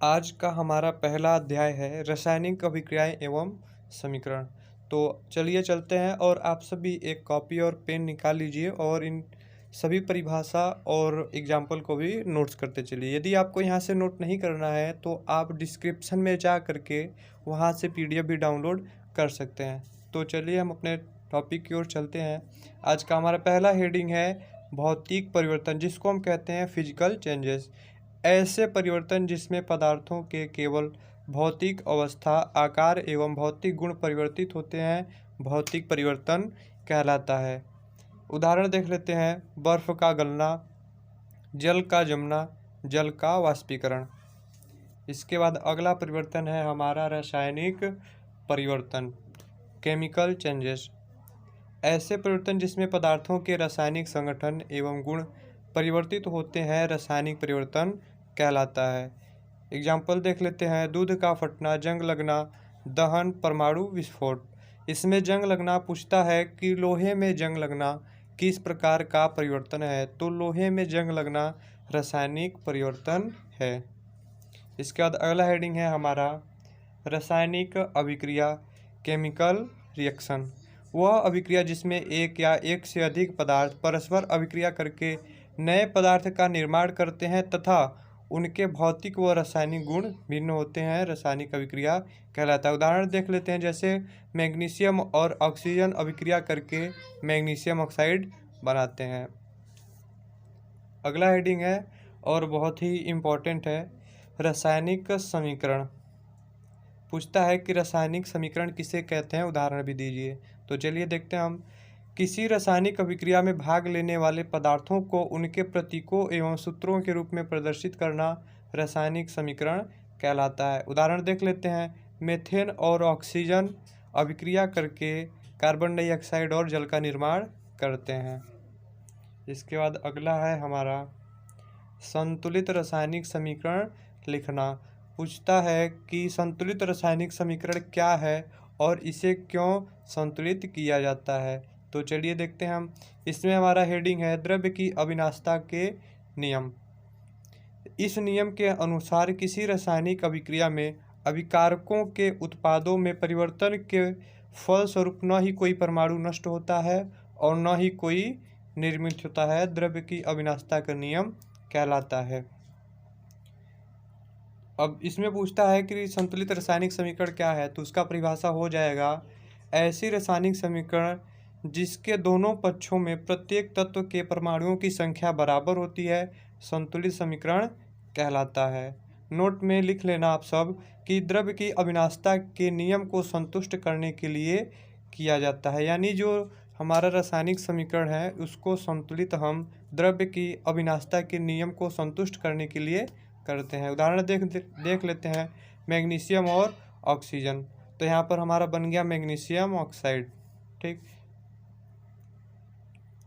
आज का हमारा पहला अध्याय है रासायनिक अभिक्रियाएं एवं समीकरण। तो चलिए चलते हैं और आप सभी एक कॉपी और पेन निकाल लीजिए और इन सभी परिभाषा और एग्जाम्पल को भी नोट्स करते चलिए। यदि आपको यहाँ से नोट नहीं करना है तो आप डिस्क्रिप्शन में जा करके वहाँ से पीडीएफ भी डाउनलोड कर सकते हैं। तो चलिए हम अपने टॉपिक की ओर चलते हैं। आज का हमारा पहला हेडिंग है भौतिक परिवर्तन, जिसको हम कहते हैं फिजिकल चेंजेस। ऐसे परिवर्तन जिसमें पदार्थों के केवल भौतिक अवस्था, आकार एवं भौतिक गुण परिवर्तित होते हैं, भौतिक परिवर्तन कहलाता है। उदाहरण देख लेते हैं। बर्फ का गलना, जल का जमना, जल का वाष्पीकरण। इसके बाद अगला परिवर्तन है हमारा रासायनिक परिवर्तन, केमिकल चेंजेस। ऐसे परिवर्तन जिसमें पदार्थों के रासायनिक संगठन एवं गुण परिवर्तित होते हैं, रासायनिक परिवर्तन कहलाता है। एग्जाम्पल देख लेते हैं। दूध का फटना, जंग लगना, दहन, परमाणु विस्फोट। इसमें जंग लगना पूछता है कि लोहे में जंग लगना किस प्रकार का परिवर्तन है, तो लोहे में जंग लगना रासायनिक परिवर्तन है। इसके बाद अगला हेडिंग है हमारा रासायनिक अभिक्रिया, केमिकल रिएक्शन। वह अभिक्रिया जिसमें एक या एक से अधिक पदार्थ परस्पर अभिक्रिया करके नए पदार्थ का निर्माण करते हैं तथा उनके भौतिक व रासायनिक गुण भिन्न होते हैं, रासायनिक अभिक्रिया कहलाता है। उदाहरण देख लेते हैं। जैसे मैग्नीशियम और ऑक्सीजन अभिक्रिया करके मैग्नीशियम ऑक्साइड बनाते हैं। अगला हेडिंग है और बहुत ही इम्पोर्टेंट है, रासायनिक समीकरण। पूछता है कि रासायनिक समीकरण किसे कहते हैं, उदाहरण भी दीजिए। तो चलिए देखते हैं हम। किसी रासायनिक अभिक्रिया में भाग लेने वाले पदार्थों को उनके प्रतीकों एवं सूत्रों के रूप में प्रदर्शित करना रासायनिक समीकरण कहलाता है। उदाहरण देख लेते हैं। मेथेन और ऑक्सीजन अभिक्रिया करके कार्बन डाइऑक्साइड और जल का निर्माण करते हैं। इसके बाद अगला है हमारा संतुलित रासायनिक समीकरण लिखना। पूछता है कि संतुलित रासायनिक समीकरण क्या है और इसे क्यों संतुलित किया जाता है। तो चलिए देखते हैं हम। इसमें हमारा हेडिंग है द्रव्य की अविनाशता के नियम। इस नियम के अनुसार किसी रासायनिक अभिक्रिया में अभिकारकों के उत्पादों में परिवर्तन के फलस्वरूप न ही कोई परमाणु नष्ट होता है और न ही कोई निर्मित होता है, द्रव्य की अविनाशता का नियम कहलाता है। अब इसमें पूछता है कि संतुलित रासायनिक समीकरण क्या है, तो उसका परिभाषा हो जाएगा ऐसी रासायनिक समीकरण जिसके दोनों पक्षों में प्रत्येक तत्व के परमाणुओं की संख्या बराबर होती है, संतुलित समीकरण कहलाता है। नोट में लिख लेना आप सब कि द्रव्य की अविनाशता के नियम को संतुष्ट करने के लिए किया जाता है, यानी जो हमारा रासायनिक समीकरण है उसको संतुलित हम द्रव्य की अविनाशता के नियम को संतुष्ट करने के लिए करते हैं। उदाहरण देख लेते हैं। मैग्नीशियम और ऑक्सीजन, तो यहाँ पर हमारा बन गया मैग्नीशियम ऑक्साइड। ठीक।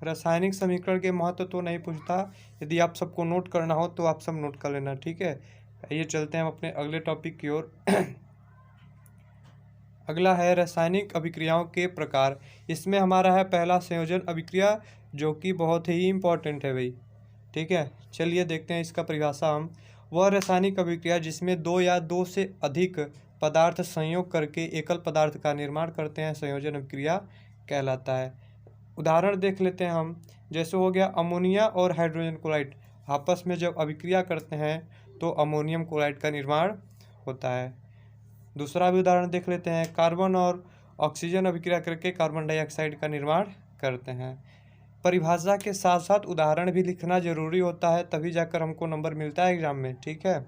रासायनिक समीकरण के महत्व तो नहीं पूछता, यदि आप सबको नोट करना हो तो आप सब नोट कर लेना, ठीक है। आइए चलते हैं हम अपने अगले टॉपिक की ओर। अगला है रासायनिक अभिक्रियाओं के प्रकार। इसमें हमारा है पहला संयोजन अभिक्रिया, जो कि बहुत ही इम्पोर्टेंट है भाई, ठीक है। चलिए देखते हैं इसका परिभाषा हम। वह रासायनिक अभिक्रिया जिसमें दो या दो से अधिक पदार्थ संयोग करके एकल पदार्थ का निर्माण करते हैं, संयोजन अभिक्रिया कहलाता है। उदाहरण देख लेते हैं हम। जैसे हो गया अमोनिया और हाइड्रोजन क्लोराइड आपस में जब अभिक्रिया करते हैं तो अमोनियम क्लोराइड का निर्माण होता है। दूसरा भी उदाहरण देख लेते हैं। कार्बन और ऑक्सीजन अभिक्रिया करके कार्बन डाइऑक्साइड का निर्माण करते हैं। परिभाषा के साथ साथ उदाहरण भी लिखना जरूरी होता है, तभी जाकर हमको नंबर मिलता है एग्जाम में, ठीक है।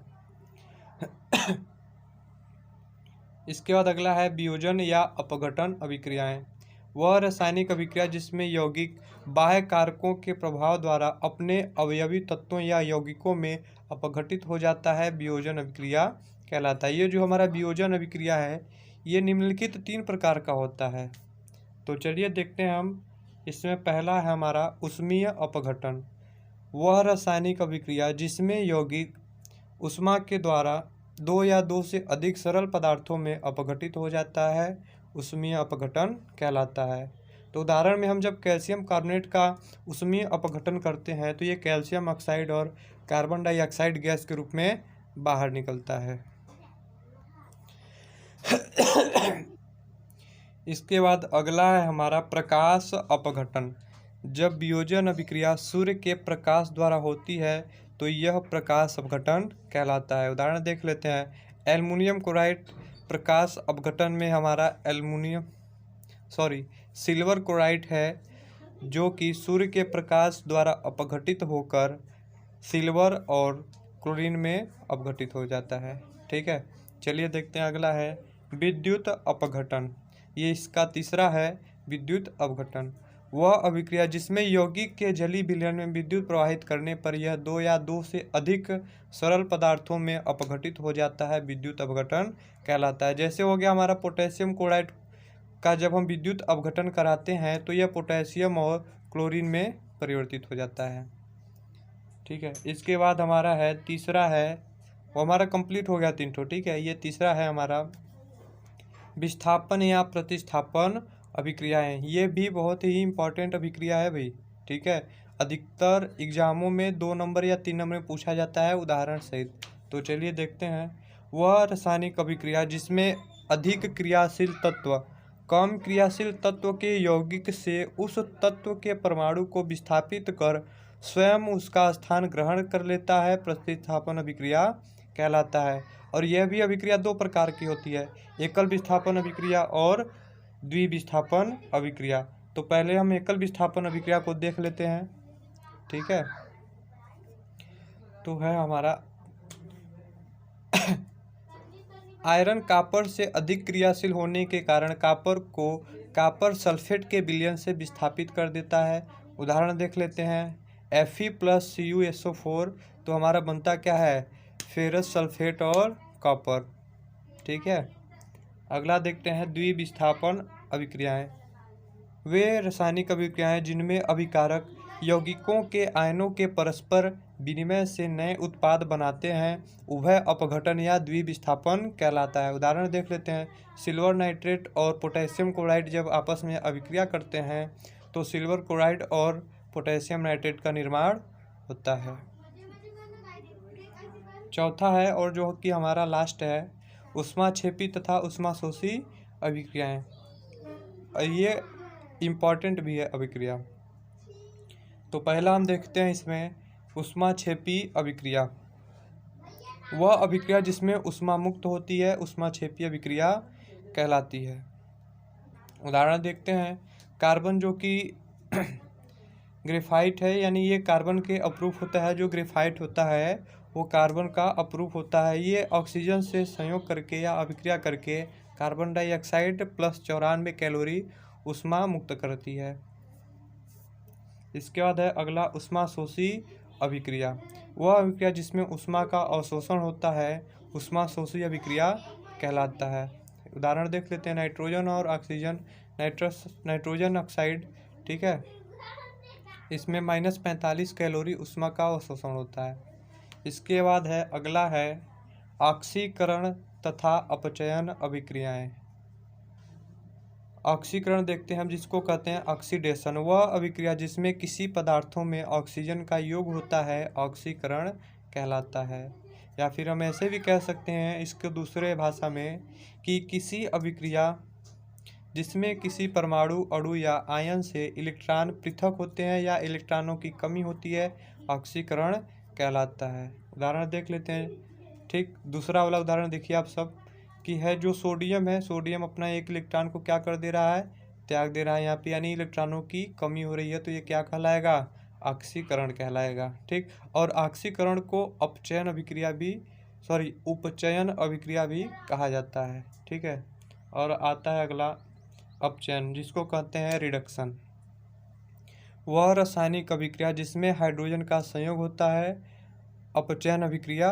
इसके बाद अगला है वियोजन या अपघटन अभिक्रियाएं। वह रासायनिक अभिक्रिया जिसमें यौगिक बाह्य कारकों के प्रभाव द्वारा अपने अवयवी तत्वों या यौगिकों में अपघटित हो जाता है, वियोजन अभिक्रिया कहलाता है। ये जो हमारा वियोजन अभिक्रिया है ये निम्नलिखित 3 प्रकार का होता है। तो चलिए देखते हैं हम। इसमें पहला है हमारा ऊष्मीय अपघटन। वह रासायनिक अभिक्रिया जिसमें यौगिक ऊष्मा के द्वारा दो या दो से अधिक सरल पदार्थों में अपघटित हो जाता है, ऊष्मीय अपघटन कहलाता है। तो उदाहरण में हम जब कैल्शियम कार्बोनेट का ऊष्मीय अपघटन करते हैं तो ये कैल्शियम ऑक्साइड और कार्बन डाइऑक्साइड गैस के रूप में बाहर निकलता है। इसके बाद अगला है हमारा प्रकाश अपघटन। जब वियोजन अभिक्रिया सूर्य के प्रकाश द्वारा होती है तो यह प्रकाश अपघटन कहलाता है। उदाहरण देख लेते हैं। एल्युमिनियम क्लोराइड प्रकाश अपघटन में हमारा सिल्वर क्लोराइड है, जो कि सूर्य के प्रकाश द्वारा अपघटित होकर सिल्वर और क्लोरीन में अपघटित हो जाता है। ठीक है, चलिए देखते हैं। अगला है विद्युत अपघटन। ये इसका तीसरा है, विद्युत अपघटन। वह अभिक्रिया जिसमें यौगिक के जलीय विलयन में विद्युत प्रवाहित करने पर यह दो या दो से अधिक सरल पदार्थों में अपघटित हो जाता है, विद्युत अपघटन कहलाता है। जैसे हो गया हमारा पोटेशियम क्लोराइड का जब हम विद्युत अपघटन कराते हैं तो यह पोटेशियम और क्लोरीन में परिवर्तित हो जाता है। ठीक है, इसके बाद हमारा है तीसरा है, वो हमारा कंप्लीट हो गया 3 ठो। ठीक है, ये तीसरा है हमारा विस्थापन या प्रतिस्थापन अभिक्रियाएं। ये भी बहुत ही इंपॉर्टेंट अभिक्रिया है भाई। ठीक है, अधिकतर एग्जामों में 2 नंबर या 3 नंबर में पूछा जाता है उदाहरण सहित। तो चलिए देखते हैं। वह रासायनिक अभिक्रिया जिसमें अधिक क्रियाशील तत्व कम क्रियाशील तत्व के यौगिक से उस तत्व के परमाणु को विस्थापित कर स्वयं उसका स्थान ग्रहण कर लेता है, प्रतिस्थापन अभिक्रिया कहलाता है। और यह भी अभिक्रिया 2 प्रकार की होती है, एकल विस्थापन अभिक्रिया और द्विविस्थापन अभिक्रिया। तो पहले हम एकल विस्थापन अभिक्रिया को देख लेते हैं। ठीक है, तो है हमारा आयरन कापर से अधिक क्रियाशील होने के कारण कापर को कापर सल्फेट के विलयन से विस्थापित कर देता है। उदाहरण देख लेते हैं। Fe+CuSO4 तो हमारा बनता क्या है, फेरस सल्फेट और कॉपर। ठीक है, अगला देखते हैं द्विविस्थापन अभिक्रियाएं। वे रासायनिक अभिक्रियाएं जिनमें अभिकारक यौगिकों के आयनों के परस्पर विनिमय से नए उत्पाद बनाते हैं, उभय अपघटन या द्विविस्थापन कहलाता है। उदाहरण देख लेते हैं। सिल्वर नाइट्रेट और पोटेशियम क्लोराइड जब आपस में अभिक्रिया करते हैं तो सिल्वर क्लोराइड और पोटेशियम नाइट्रेट का निर्माण होता है। चौथा है और जो कि हमारा लास्ट है, ऊष्माक्षेपी तथा ऊष्माशोषी अभिक्रियाएं। ये इम्पॉर्टेंट भी है अभिक्रिया। तो पहला हम देखते हैं इसमें ऊष्माक्षेपी अभिक्रिया। वह अभिक्रिया जिसमें ऊष्मा मुक्त होती है ऊष्माक्षेपी अभिक्रिया कहलाती है। उदाहरण देखते हैं। कार्बन जो कि ग्रेफाइट है, यानी ये कार्बन के अप्रूफ होता है। जो ग्रेफाइट होता है वो कार्बन का अप्रूफ होता है। ये ऑक्सीजन से संयोग करके या अभिक्रिया करके कार्बन डाइऑक्साइड +94 कैलोरी ऊष्मा मुक्त करती है। इसके बाद है अगला ऊष्माशोषी अभिक्रिया। वह अभिक्रिया जिसमें ऊष्मा का अवशोषण होता है ऊष्माशोषी अभिक्रिया कहलाता है। उदाहरण देख लेते हैं। नाइट्रोजन और ऑक्सीजन, नाइट्रोजन ऑक्साइड। ठीक है, इसमें -45 कैलोरी ऊष्मा का अवशोषण होता है। इसके बाद है अगला है ऑक्सीकरण तथा अपचयन अभिक्रियाएं। ऑक्सीकरण देखते हैं हम, जिसको कहते हैं ऑक्सीडेशन। वह अभिक्रिया जिसमें किसी पदार्थों में ऑक्सीजन का योग होता है ऑक्सीकरण कहलाता है। या फिर हम ऐसे भी कह सकते हैं इसके दूसरे भाषा में कि किसी अभिक्रिया जिसमें किसी परमाणु अणु या आयन से इलेक्ट्रॉन पृथक होते हैं या इलेक्ट्रॉनों की कमी होती है, ऑक्सीकरण कहलाता है। उदाहरण देख लेते हैं। ठीक, दूसरा वाला उदाहरण देखिए आप सब कि है जो सोडियम है, सोडियम अपना एक इलेक्ट्रॉन को क्या कर दे रहा है, त्याग दे रहा है यहाँ पे, यानी इलेक्ट्रॉनों की कमी हो रही है। तो ये क्या कहलाएगा, ऑक्सीकरण कहलाएगा। ठीक, और ऑक्सीकरण को अपचयन अभिक्रिया भी उपचयन अभिक्रिया भी कहा जाता है। ठीक है, और आता है अगला अपचयन, जिसको कहते हैं रिडक्शन। वह रासायनिक अभिक्रिया जिसमें हाइड्रोजन का संयोग होता है अपचयन अभिक्रिया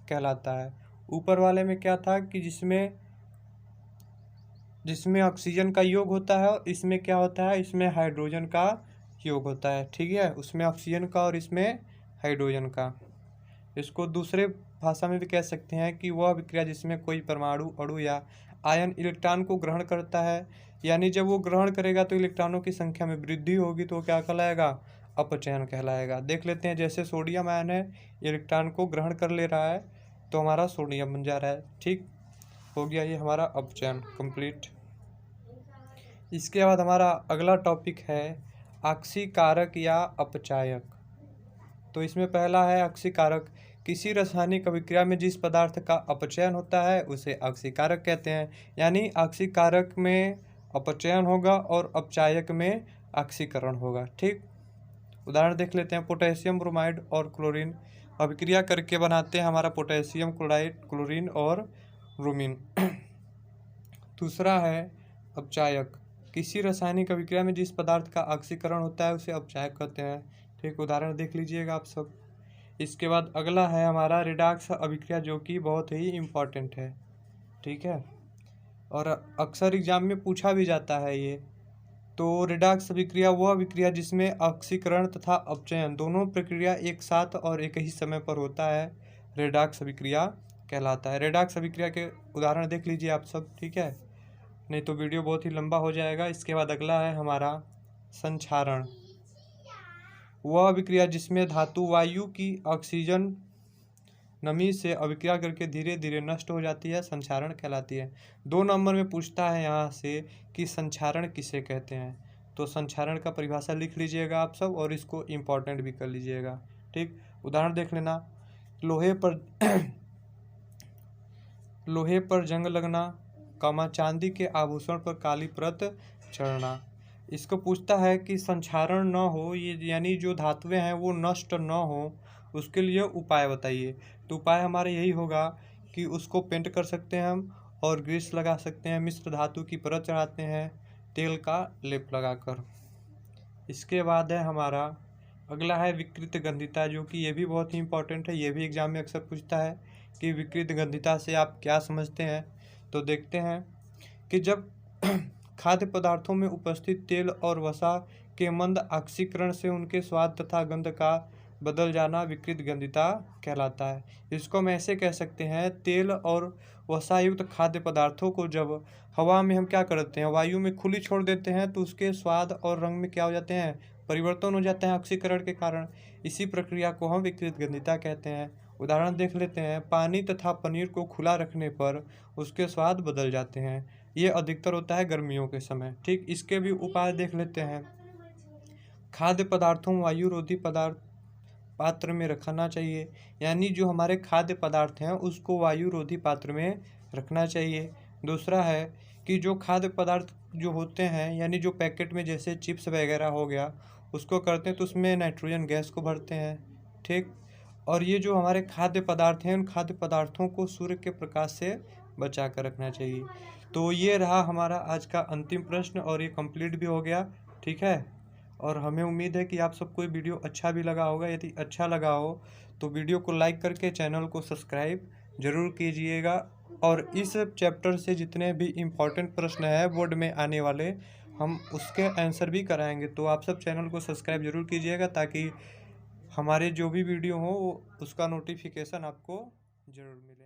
कहलाता है। ऊपर वाले में क्या था कि जिसमें ऑक्सीजन का योग होता है और इसमें क्या होता है, इसमें हाइड्रोजन का योग होता है। ठीक है, उसमें ऑक्सीजन का और इसमें हाइड्रोजन का। इसको दूसरे भाषा में भी कह सकते हैं कि वह अभिक्रिया जिसमें कोई परमाणु अणु या आयन इलेक्ट्रॉन को ग्रहण करता है, यानी जब वो ग्रहण करेगा तो इलेक्ट्रॉनों की संख्या में वृद्धि होगी, तो क्या कहलाएगा, अपचयन कहलाएगा। देख लेते हैं, जैसे सोडियम आयन है, इलेक्ट्रॉन को ग्रहण कर ले रहा है तो हमारा सोडियम बन जा रहा है। ठीक हो गया ये हमारा अपचयन कंप्लीट। इसके बाद हमारा अगला टॉपिक है ऑक्सीकारक या अपचायक। तो इसमें पहला है ऑक्सीकारक। किसी रासायनिक अभिक्रिया में जिस पदार्थ का अपचयन होता है उसे ऑक्सीकारक कहते हैं। यानी ऑक्सीकारक में अपचयन होगा और अपचायक में ऑक्सीकरण होगा। ठीक, उदाहरण देख लेते हैं। पोटेशियम ब्रोमाइड और क्लोरीन अभिक्रिया करके बनाते हैं हमारा पोटेशियम क्लोराइड, क्लोरीन और ब्रोमीन। दूसरा है अपचायक। किसी रासायनिक अभिक्रिया में जिस पदार्थ का ऑक्सीकरण होता है उसे अपचायक कहते हैं। ठीक, उदाहरण देख लीजिएगा आप सब। इसके बाद अगला है हमारा रिडॉक्स अभिक्रिया, जो कि बहुत ही इम्पॉर्टेंट है। ठीक है, और अक्सर एग्जाम में पूछा भी जाता है ये। तो रिडॉक्स अभिक्रिया वह अभिक्रिया जिसमें ऑक्सीकरण तथा अपचयन दोनों प्रक्रिया एक साथ और एक ही समय पर होता है, रिडॉक्स अभिक्रिया कहलाता है। रिडॉक्स अभिक्रिया के उदाहरण देख लीजिए आप सब। ठीक है, नहीं तो वीडियो बहुत ही लंबा हो जाएगा। इसके बाद अगला है हमारा संक्षारण। वह अभिक्रिया जिसमें धातु वायु की ऑक्सीजन नमी से अभिक्रिया करके धीरे धीरे नष्ट हो जाती है, संक्षारण कहलाती है। 2 नंबर में पूछता है यहाँ से कि संक्षारण किसे कहते हैं। तो संक्षारण का परिभाषा लिख लीजिएगा आप सब और इसको इम्पोर्टेंट भी कर लीजिएगा। ठीक, उदाहरण देख लेना। लोहे पर जंग लगना, चांदी के आभूषण पर काली परत चढ़ना। इसको पूछता है कि संक्षारण न हो, ये यानी जो धातुएं हैं वो नष्ट न हो, उसके लिए उपाय बताइए। तो उपाय हमारा यही होगा कि उसको पेंट कर सकते हैं हम, और ग्रीस लगा सकते हैं, मिश्र धातु की परत चढ़ाते हैं तेल का लेप लगाकर। इसके बाद है हमारा अगला है विकृत गंधिता, जो कि ये भी बहुत ही इंपॉर्टेंट है। ये भी एग्जाम में अक्सर पूछता है कि विकृत गंधिता से आप क्या समझते हैं। तो देखते हैं कि जब खाद्य पदार्थों में उपस्थित तेल और वसा के मंद ऑक्सीकरण से उनके स्वाद तथा गंध का बदल जाना विकृत गंधिता कहलाता है। इसको हम ऐसे कह सकते हैं, तेल और वसा युक्त खाद्य पदार्थों को जब हवा में हम क्या करते हैं, वायु में खुली छोड़ देते हैं, तो उसके स्वाद और रंग में क्या हो जाते हैं, परिवर्तन हो जाते हैं ऑक्सीकरण के कारण। इसी प्रक्रिया को हम विकृत गंधिता कहते हैं। उदाहरण देख लेते हैं। पानी तथा पनीर को खुला रखने पर उसके स्वाद बदल जाते हैं। ये अधिकतर होता है गर्मियों के समय। ठीक, इसके भी उपाय देख लेते हैं। खाद्य पदार्थों वायुरोधी पदार्थ पात्र में रखना चाहिए, यानी जो हमारे खाद्य पदार्थ हैं उसको वायुरोधी पात्र में रखना चाहिए। दूसरा है कि जो खाद्य पदार्थ जो होते हैं, यानी जो पैकेट में जैसे चिप्स वगैरह हो गया, उसको करते हैं तो उसमें नाइट्रोजन गैस को भरते हैं। ठीक, और ये जो हमारे खाद्य पदार्थ हैं, उन खाद्य पदार्थों को सूर्य के प्रकाश से बचा कर रखना चाहिए। तो ये रहा हमारा आज का अंतिम प्रश्न, और ये कंप्लीट भी हो गया। ठीक है, और हमें उम्मीद है कि आप सबको ये वीडियो अच्छा भी लगा होगा। यदि अच्छा लगा हो तो वीडियो को लाइक करके चैनल को सब्सक्राइब जरूर कीजिएगा। और इस चैप्टर से जितने भी इम्पोर्टेंट प्रश्न हैं बोर्ड में आने वाले, हम उसके आंसर भी कराएंगे। तो आप सब चैनल को सब्सक्राइब जरूर कीजिएगा, ताकि हमारे जो भी वीडियो हो उसका नोटिफिकेशन आपको जरूर मिले।